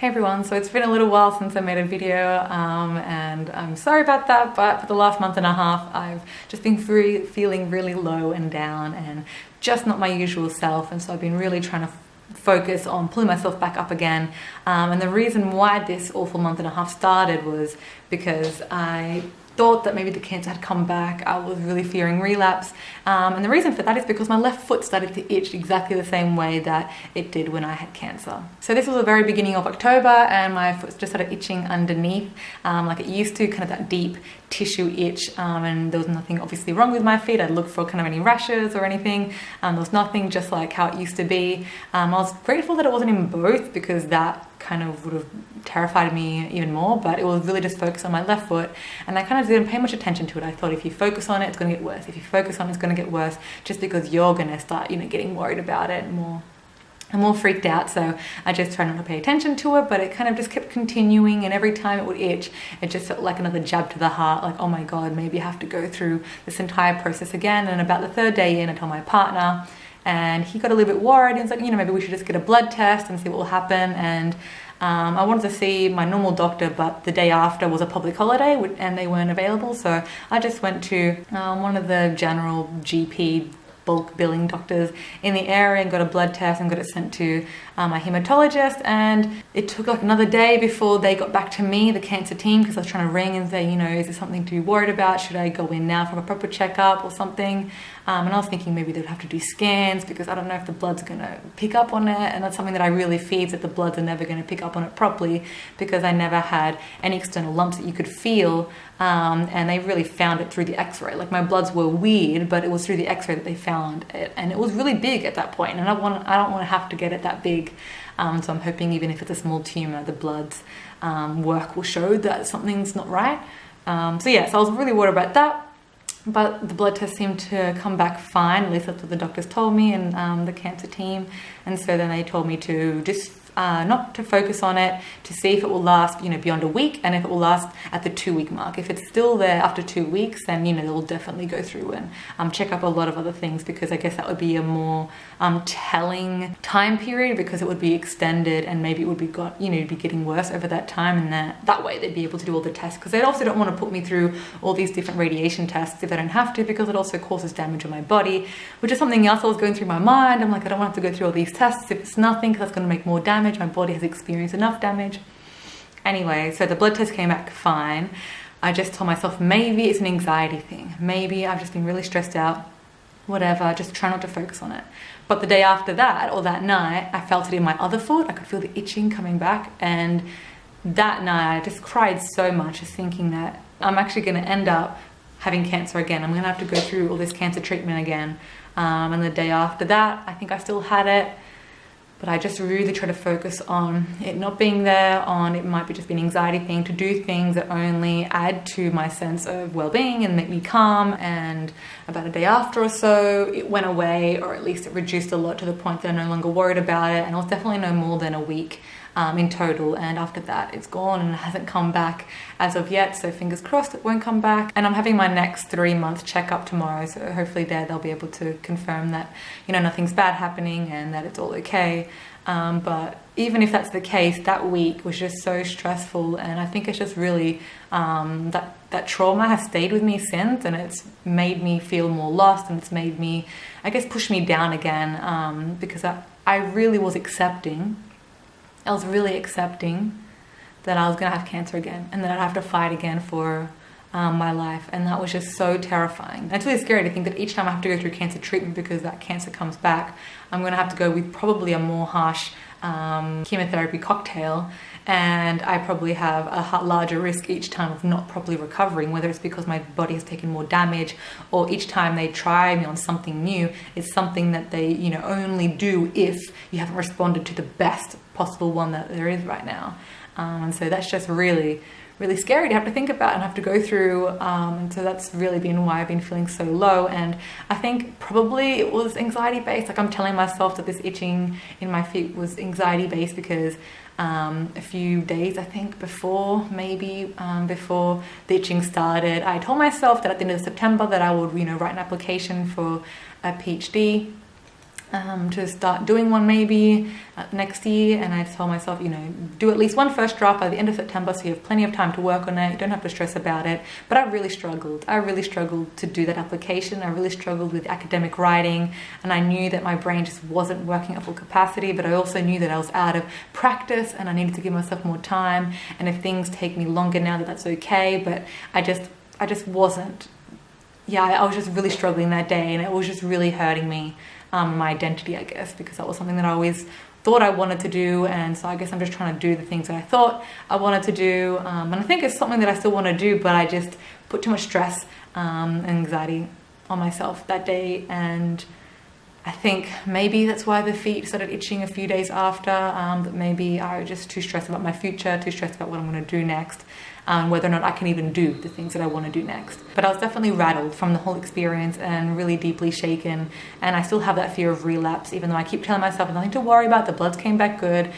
Hey everyone, so it's been a little while since I made a video and I'm sorry about that, but for the last month and a half I've just been feeling really low and down and just not my usual self, and so I've been really trying to focus on pulling myself back up again. And the reason why this awful month and a half started was because I thought that maybe the cancer had come back. I was really fearing relapse, and the reason for that is because my left foot started to itch exactly the same way that it did when I had cancer. So this was the very beginning of October and my foot just started itching underneath like it used to, kind of that deep tissue itch, and there was nothing obviously wrong with my feet. I'd look for kind of any rashes or anything. There was nothing, just like how it used to be. I was grateful that it wasn't in both, because that kind of would have terrified me even more, but it was really just focused on my left foot, and I kind of didn't pay much attention to it. I thought if you focus on it, it's going to get worse. If you focus on it, it's going to get worse, just because you're going to start, getting worried about it more. I'm more freaked out, so I just tried not to pay attention to it, but it kind of just kept continuing, and every time it would itch, it just felt like another jab to the heart, like, oh my God, maybe I have to go through this entire process again. And about the third day in, I told my partner, and he got a little bit worried. He was like, maybe we should just get a blood test and see what will happen. And I wanted to see my normal doctor, but the day after was a public holiday and they weren't available. So I just went to one of the general GP bulk billing doctors in the area and got a blood test and got it sent to my hematologist. And it took like another day before they got back to me, the cancer team, because I was trying to ring and say, is there something to be worried about? Should I go in now for a proper checkup or something? And I was thinking maybe they'd have to do scans, because I don't know if the blood's going to pick up on it. And that's something that I really fear, that the bloods are never going to pick up on it properly, because I never had any external lumps that you could feel. And they really found it through the x-ray. Like, my bloods were weird, but it was through the x-ray that they found it. And it was really big at that point, and I don't want to have to get it that big. So I'm hoping even if it's a small tumor, the bloods work will show that something's not right. So I was really worried about that. But the blood test seemed to come back fine, at least that's what the doctors told me, and the cancer team. And so then they told me to just not to focus on it, to see if it will last, beyond a week, and if it will last at the 2-week mark. If it's still there after 2 weeks, then, they'll definitely go through and check up a lot of other things, because I guess that would be a more telling time period, because it would be extended and maybe it would be be getting worse over that time, and that way they'd be able to do all the tests, because they also don't want to put me through all these different radiation tests if they don't have to, because it also causes damage on my body, which is something else that was going through my mind. I'm like, I don't want to have to go through all these tests if it's nothing, because that's going to make more damage. My body has experienced enough damage. Anyway, so the blood test came back fine. I just told myself maybe it's an anxiety thing. Maybe I've just been really stressed out. Whatever, just try not to focus on it. But the day after that, or that night, I felt it in my other foot. I could feel the itching coming back. And that night, I just cried so much, just thinking that I'm actually going to end up having cancer again. I'm going to have to go through all this cancer treatment again. And the day after that, I think I still had it. But I just really try to focus on it not being there, on it might be just be an anxiety thing, to do things that only add to my sense of well-being and make me calm. And about a day after or so, it went away, or at least it reduced a lot, to the point that I'm no longer worried about it. And it was definitely no more than a week in total, and after that it's gone and it hasn't come back as of yet, so fingers crossed it won't come back. And I'm having my next 3-month checkup tomorrow, so hopefully they'll be able to confirm that nothing's bad happening and that it's all okay. But even if that's the case, that week was just so stressful, and I think it's just really that trauma has stayed with me since, and it's made me feel more lost, and it's made me, I guess, push me down again, because I really was accepting. I was really accepting that I was going to have cancer again, and that I'd have to fight again for my life. And that was just so terrifying. It's really scary to think that each time I have to go through cancer treatment, because that cancer comes back, I'm going to have to go with probably a more harsh chemotherapy cocktail, and I probably have a larger risk each time of not properly recovering, whether it's because my body has taken more damage, or each time they try me on something new, it's something that they only do if you haven't responded to the best possible one that there is right now. And so that's just really scary to have to think about and have to go through, and so that's really been why I've been feeling so low. And I think probably it was anxiety based. Like, I'm telling myself that this itching in my feet was anxiety based, because a few days, I think, before the itching started, I told myself that at the end of September that I would write an application for a PhD. to start doing one maybe next year. And I told myself, you know, do at least one first draft by the end of September so you have plenty of time to work on it. You don't have to stress about it. But I really struggled. I really struggled to do that application. I really struggled with academic writing, and I knew that my brain just wasn't working at full capacity, but I also knew that I was out of practice and I needed to give myself more time. And if things take me longer now, that's okay. But I just wasn't. Yeah, I was just really struggling that day, and it was just really hurting me. My identity, I guess, because that was something that I always thought I wanted to do. And so I guess I'm just trying to do the things that I thought I wanted to do. And I think it's something that I still want to do, but I just put too much stress and anxiety on myself that day. And I think maybe that's why the feet started itching a few days after, that maybe I was just too stressed about my future, too stressed about what I'm going to do next, whether or not I can even do the things that I want to do next. But I was definitely rattled from the whole experience and really deeply shaken, and I still have that fear of relapse, even though I keep telling myself nothing to worry about, the bloods came back good.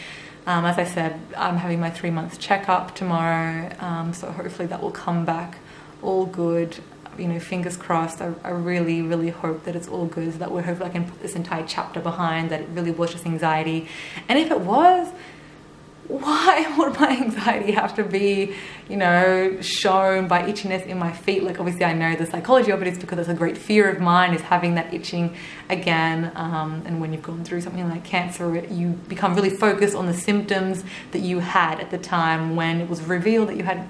As I said, I'm having my 3-month checkup tomorrow, so hopefully that will come back all good. You know, fingers crossed. I really, really hope that it's all good, so that hopefully I can put this entire chapter behind, that it really was just anxiety. And if it was, why would my anxiety have to be, you know, shown by itchiness in my feet? Like, obviously I know the psychology of it is because it's a great fear of mine, is having that itching again. And when you've gone through something like cancer, you become really focused on the symptoms that you had at the time when it was revealed that you had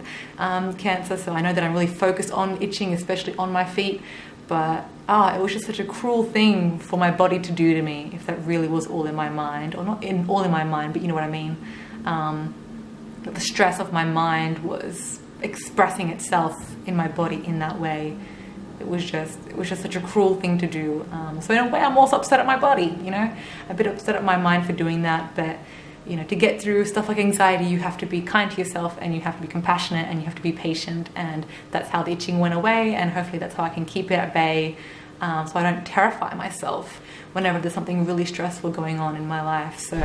cancer. So I know that I'm really focused on itching, especially on my feet. But it was just such a cruel thing for my body to do to me, if that really was all in my mind. Or not all in my mind, but you know what I mean. The stress of my mind was expressing itself in my body in that way. It was just such a cruel thing to do. So in a way, I'm also upset at my body, you know, a bit upset at my mind for doing that. But, you know, to get through stuff like anxiety, you have to be kind to yourself, and you have to be compassionate, and you have to be patient. And that's how the itching went away. And hopefully that's how I can keep it at bay, so I don't terrify myself whenever there's something really stressful going on in my life. So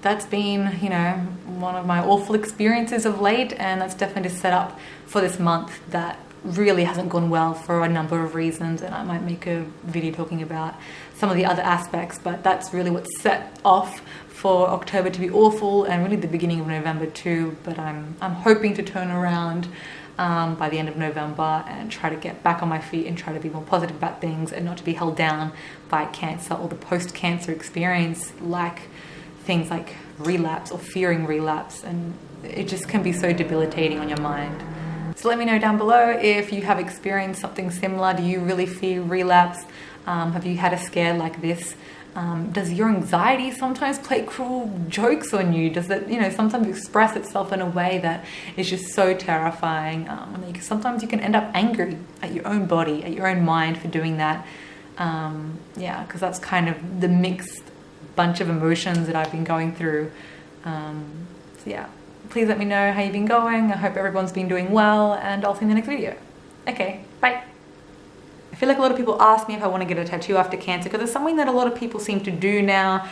that's been, you know, one of my awful experiences of late, and that's definitely just set up for this month that really hasn't gone well for a number of reasons, and I might make a video talking about some of the other aspects, but that's really what set off for October to be awful, and really the beginning of November too. But I'm hoping to turn around by the end of November and try to get back on my feet and try to be more positive about things, and not to be held down by cancer or the post-cancer experience, like things like relapse or fearing relapse. And it just can be so debilitating on your mind. So let me know down below if you have experienced something similar. Do you really fear relapse? Have you had a scare like this? Does your anxiety sometimes play cruel jokes on you? Does it, you know, sometimes express itself in a way that is just so terrifying? Sometimes you can end up angry at your own body, at your own mind for doing that. Yeah, because that's kind of the mixed bunch of emotions that I've been going through. So yeah, please let me know how you've been going. I hope everyone's been doing well, and I'll see you in the next video. Okay, bye. I feel like a lot of people ask me if I want to get a tattoo after cancer, because it's something that a lot of people seem to do now.